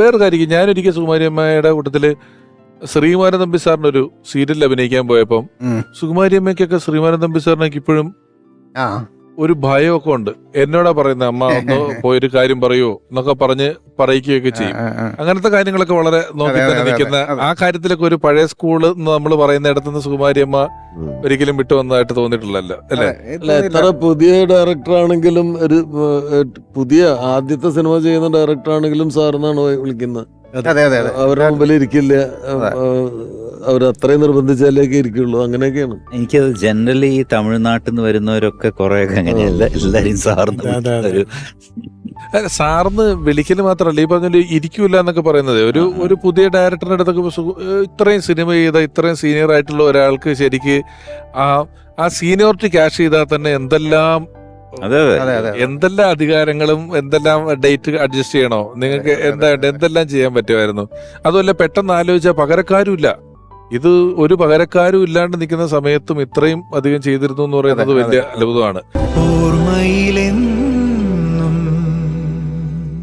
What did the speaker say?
വേറെ കാര്യം, ഞാനൊരിക്കൽ സുകുമാരി അമ്മയുടെ കൂട്ടത്തില് ശ്രീമാരൻ തമ്പി സാറിന്റെ ഒരു സീരിയലിൽ അഭിനയിക്കാൻ പോയപ്പം സുകുമാരി അമ്മയ്ക്കൊക്കെ ശ്രീമാരൻ തമ്പി സാറിനൊക്കെ ഇപ്പോഴും ഒരു ഭയമൊക്കെ ഉണ്ട്. എന്നോടാ പറയുന്നത്, അമ്മ ഒന്ന് പോയൊരു കാര്യം പറയൂ എന്നൊക്കെ പറഞ്ഞ് പറയിക്കുകയൊക്കെ ചെയ്യും. അങ്ങനത്തെ കാര്യങ്ങളൊക്കെ വളരെ നോക്കി തന്നെ നിൽക്കുന്ന, ആ കാര്യത്തിലൊക്കെ ഒരു പഴയ സ്കൂള് നമ്മൾ പറയുന്ന ഇടത്തുനിന്ന് സുകുമാരി അമ്മ ഒരിക്കലും വിട്ടു വന്നതായിട്ട് തോന്നിയിട്ടില്ലല്ലോ അല്ലേ? അല്ല, എത്ര പുതിയ ഡയറക്ടർ ആണെങ്കിലും, ഒരു പുതിയ ആദ്യത്തെ സിനിമ ചെയ്യുന്ന ഡയറക്ടർ ആണെങ്കിലും സാറിനാണ് വിളിക്കുന്നത്. അവരുടെ മുമ്പിൽ ഇരിക്കില്ല, അവരത്രയും നിർബന്ധിച്ചാലേക്ക് ഇരിക്കുള്ളൂ. അങ്ങനെയൊക്കെയാണ്. എനിക്കത് ജനറലി ഈ തമിഴ്നാട്ടിൽ നിന്ന് വരുന്നവരൊക്കെ കുറെയൊക്കെ അങ്ങനെയല്ല, എല്ലാരും സാറിന് വിളിക്കല് മാത്രമല്ല, ഈ പറഞ്ഞ ഇരിക്കൂല എന്നൊക്കെ പറയുന്നത് ഒരു പുതിയ ഡയറക്ടറിന്റെ അടുത്തൊക്കെ ഇത്രയും സിനിമ ചെയ്ത ഇത്രയും സീനിയർ ആയിട്ടുള്ള ഒരാൾക്ക് ശരിക്ക് ആ സീനിയോറിറ്റി ക്യാഷ് ചെയ്താൽ തന്നെ എന്തെല്ലാം അധികാരങ്ങളും എന്തെല്ലാം ഡേറ്റ് അഡ്ജസ്റ്റ് ചെയ്യണോ, നിങ്ങൾക്ക് എന്തെല്ലാം ചെയ്യാൻ പറ്റുമായിരുന്നു. അതുമല്ല, പെട്ടെന്ന് ആലോചിച്ചാൽ പകരക്കാരും ഇല്ല. ഇത് ഒരു പകരക്കാരും ഇല്ലാണ്ട് നിൽക്കുന്ന സമയത്തും ഇത്രയും അധികം ചെയ്തിരുന്നു എന്ന് പറയുന്നത് വലിയ അത്ഭുതമാണ്.